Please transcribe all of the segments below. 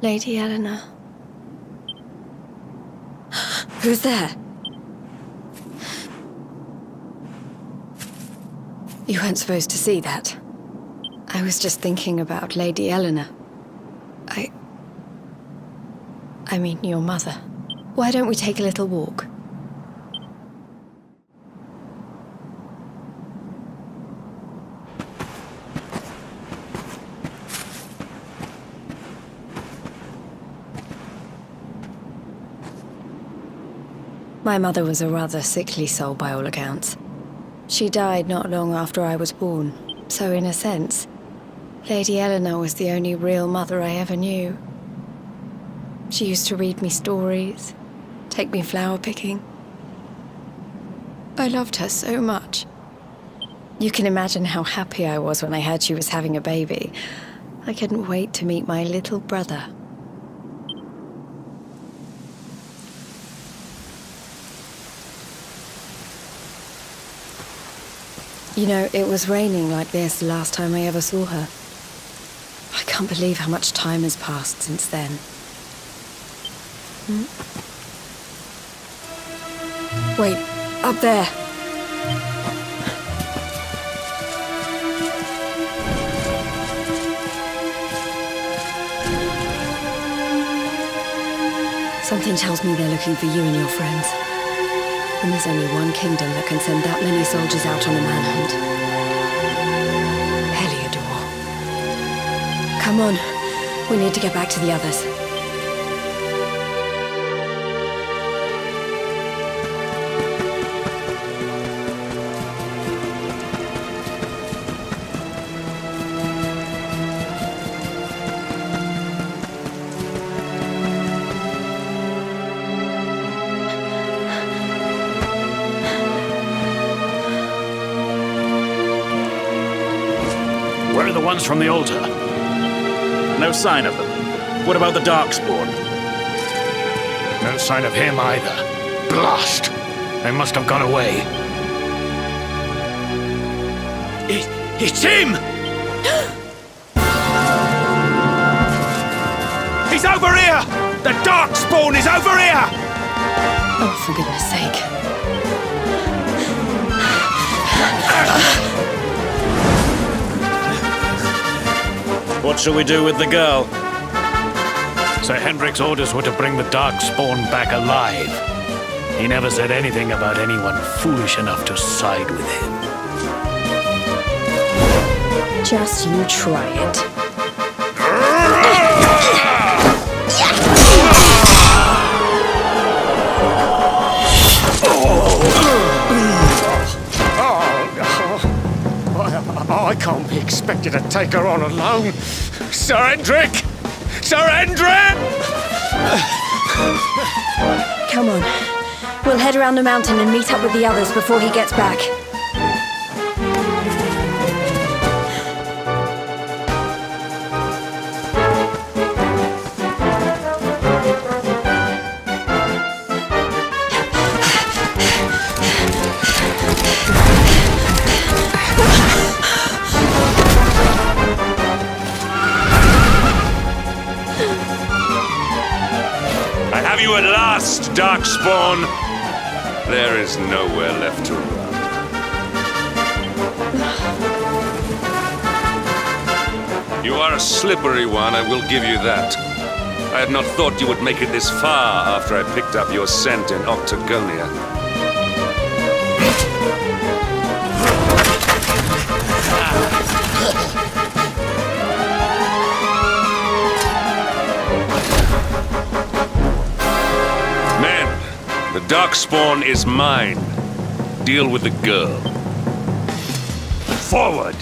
Lady Eleanor. Who's there? You weren't supposed to see that. I was just thinking about Lady Eleanor. I mean, your mother. Why don't we take a little walk? My mother was a rather sickly soul by all accounts. She died not long after I was born, so in a sense, Lady Eleanor was the only real mother I ever knew. She used to read me stories, take me flower picking. I loved her so much. You can imagine how happy I was when I heard she was having a baby. I couldn't wait to meet my little brother. You know, it was raining like this the last time I ever saw her. I can't believe how much time has passed since then. Wait, up there. Something tells me they're looking for you and your friends. And there's only one kingdom that can send that many soldiers out on a manhunt. Heliodor. Come on, we need to get back to the others. Where are the ones from the altar? No sign of them. What about the Darkspawn? No sign of him either. Blast! They must have gone away. It's him! He's over here! The Darkspawn is over here! Oh, for goodness sake. What shall we do with the girl? Sir Hendrik's orders were to bring the Darkspawn back alive. He never said anything about anyone foolish enough to side with him. Just you try it. I can't be expected to take her on alone. Sir Hendrik! Sir Hendrik! Come on. We'll head around the mountain and meet up with the others before he gets back. Have you at last, Darkspawn? There is nowhere left to run. You are a slippery one, I will give you that. I had not thought you would make it this far after I picked up your scent in Octagonia. The Darkspawn is mine. Deal with the girl. Forward!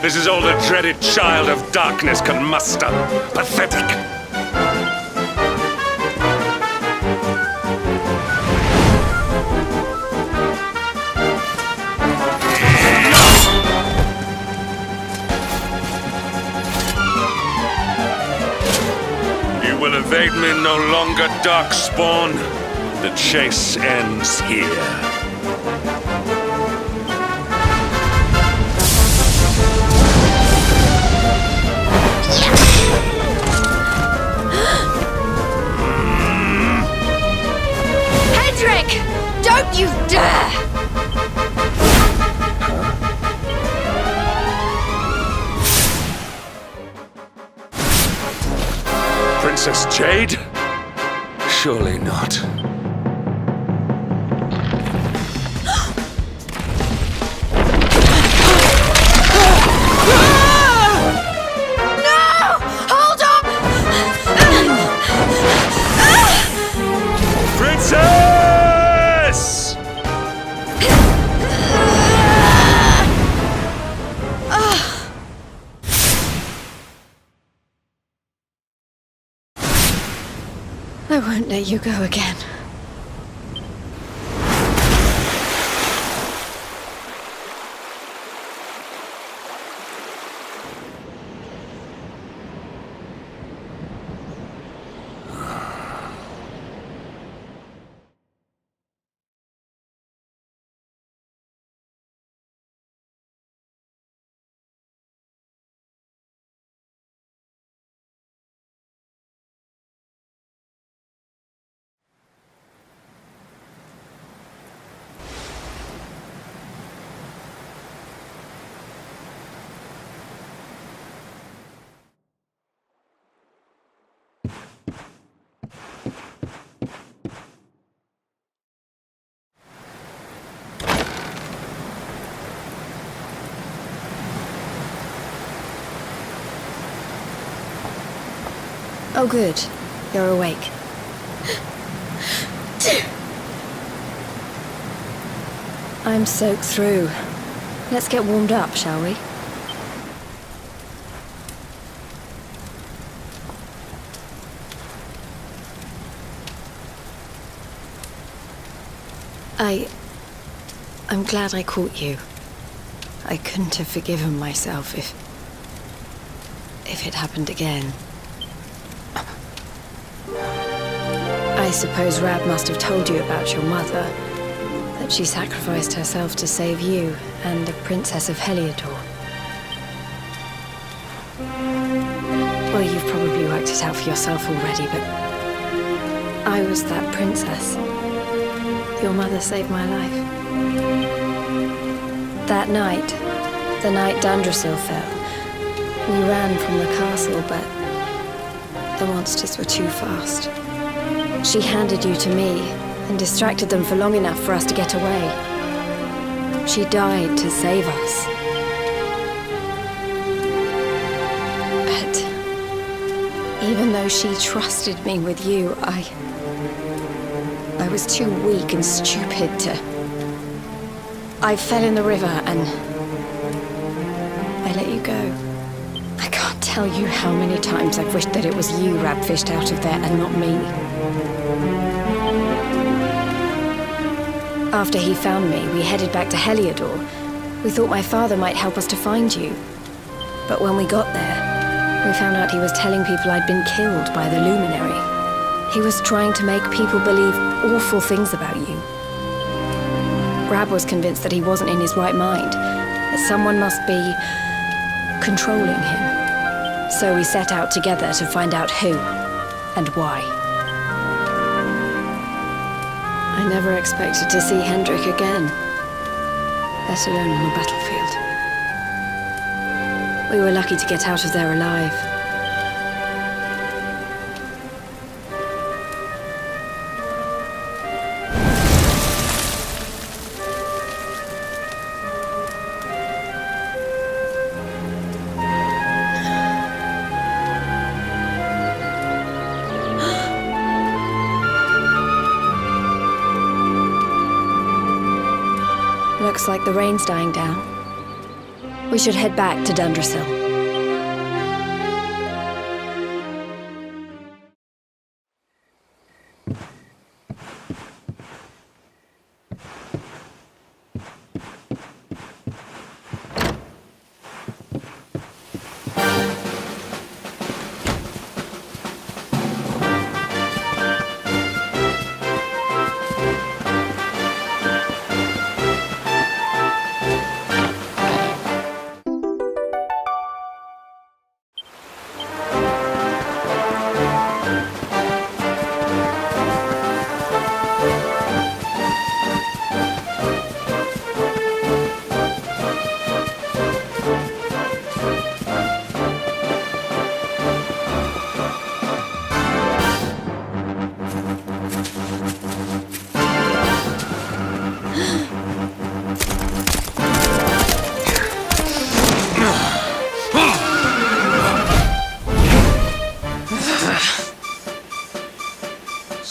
This is all the dreaded child of darkness can muster. Pathetic! You You will evade me no longer, Darkspawn. The chase ends here. Hendrik! Don't you dare! Princess Jade? Surely not. Hold up! Princess! I won't let you go again. Oh, good. You're awake. I'm soaked through. Let's get warmed up, shall we? I'm glad I caught you. I couldn't have forgiven myself if it happened again. I suppose Rab must have told you about your mother, that she sacrificed herself to save you and the Princess of Heliodor. Well, you've probably worked it out for yourself already, but I was that princess. Your mother saved my life. That night, the night Dundrasil fell, we ran from the castle, but the monsters were too fast. She handed you to me and distracted them for long enough for us to get away. She died to save us. But even though she trusted me with you, I was too weak and stupid to... I fell in the river and I let you go. I can't tell you how many times I've wished that it was you Rab fished out of there and not me. After he found me, we headed back to Heliodor. We thought my father might help us to find you. But when we got there, we found out he was telling people I'd been killed by the Luminary. He was trying to make people believe awful things about you. Rab was convinced that he wasn't in his right mind, that someone must be controlling him. So we set out together to find out who and why. I never expected to see Hendrik again, let alone on the battlefield. We were lucky to get out of there alive. Looks like the rain's dying down. We should head back to Dundrasil.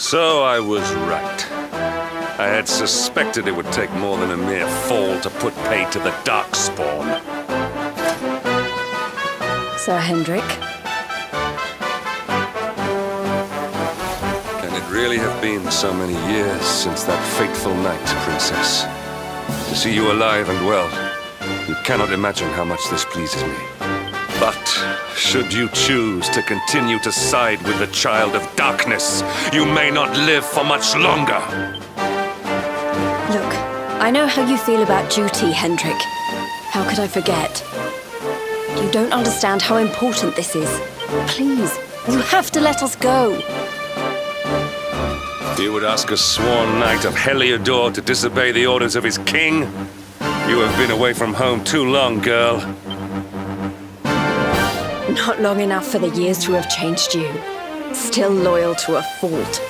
So I was right. I had suspected it would take more than a mere fall to put pay to the Darkspawn. Sir Hendrik. Can it really have been so many years since that fateful night, Princess? To see you alive and well, you cannot imagine how much this pleases me. But should you choose to continue to side with the Child of Darkness, you may not live for much longer. Look, I know how you feel about duty, Hendrik. How could I forget? You don't understand how important this is. Please, you have to let us go. You would ask a sworn knight of Heliodor to disobey the orders of his king? You have been away from home too long, girl. Not long enough for the years to have changed you. Still loyal to a fault.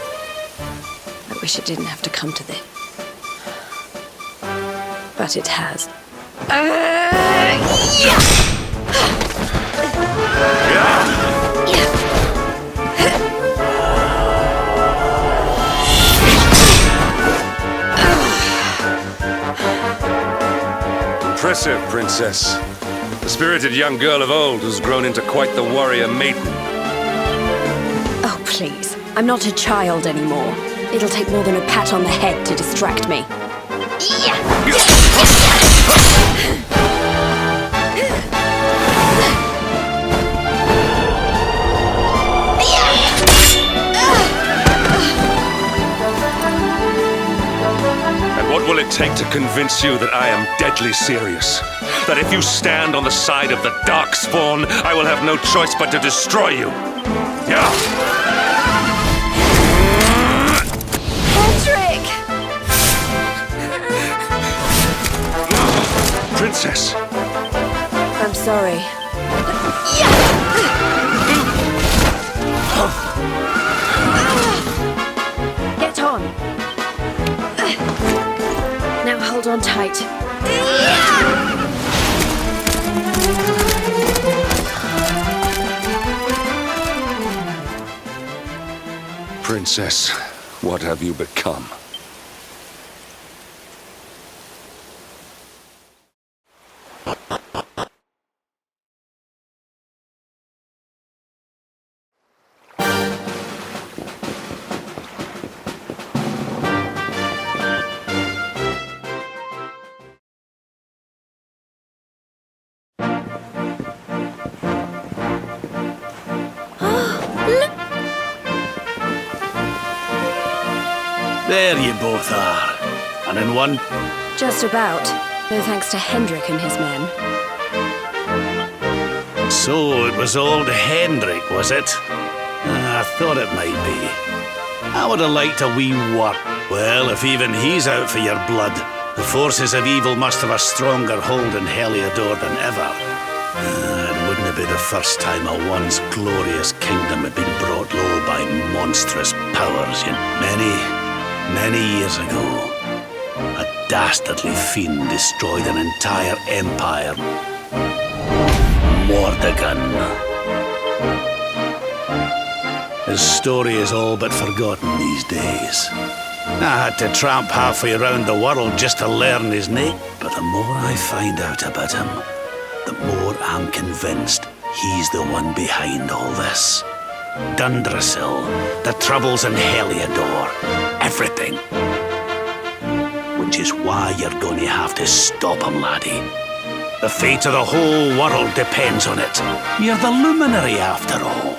I wish it didn't have to come to this. But it has. Impressive, Princess. The spirited young girl of old has grown into quite the warrior maiden. Oh, please. I'm not a child anymore. It'll take more than a pat on the head to distract me. And what will it take to convince you that I am deadly serious? That if you stand on the side of the Darkspawn, I will have no choice but to destroy you. Yeah. Hendrik! Princess. I'm sorry. Get on. Now hold on tight. Princess, what have you become? There you both are. And in one. Just about. No thanks to Hendrik and his men. So it was old Hendrik, was it? I thought it might be. I would have liked a wee work. Well, if even he's out for your blood, the forces of evil must have a stronger hold in Heliodor than ever. It wouldn't be the first time a once glorious kingdom had been brought low by monstrous powers. Many years ago, a dastardly fiend destroyed an entire empire. Mordegon. His story is all but forgotten these days. I had to tramp halfway around the world just to learn his name. But the more I find out about him, the more I'm convinced he's the one behind all this. Dundrasil, the troubles in Heliodor, everything. Which is why you're going to have to stop him, laddie. The fate of the whole world depends on it. You're the luminary, after all.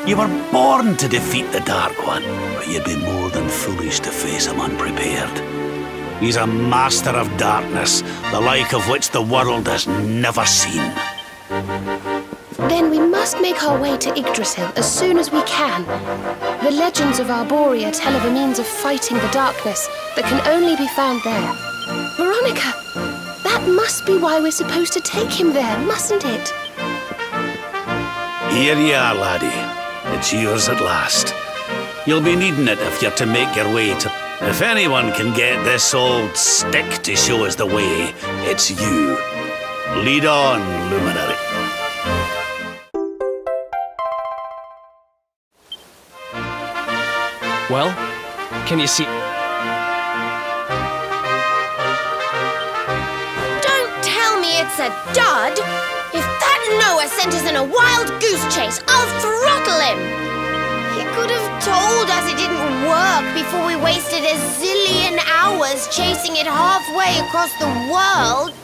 You were born to defeat the Dark One, but you'd be more than foolish to face him unprepared. He's a master of darkness, the like of which the world has never seen. Then we must make our way to Yggdrasil as soon as we can. The legends of Arborea tell of a means of fighting the darkness that can only be found there. Veronica, that must be why we're supposed to take him there, mustn't it? Here you are, laddie. It's yours at last. You'll be needing it if you're to make your way to... If anyone can get this old stick to show us the way, it's you. Lead on, luminary. Well, Can you see? Don't tell me it's a dud! If that Noah sent us in a wild goose chase, I'll throttle him! He could have told us it didn't work before we wasted a zillion hours chasing it halfway across the world.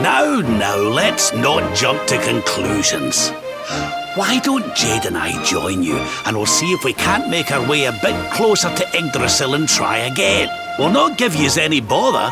Now, let's not jump to conclusions. Why don't Jade and I join you, and we'll see if we can't make our way a bit closer to Yggdrasil and try again. We'll not give yous any bother.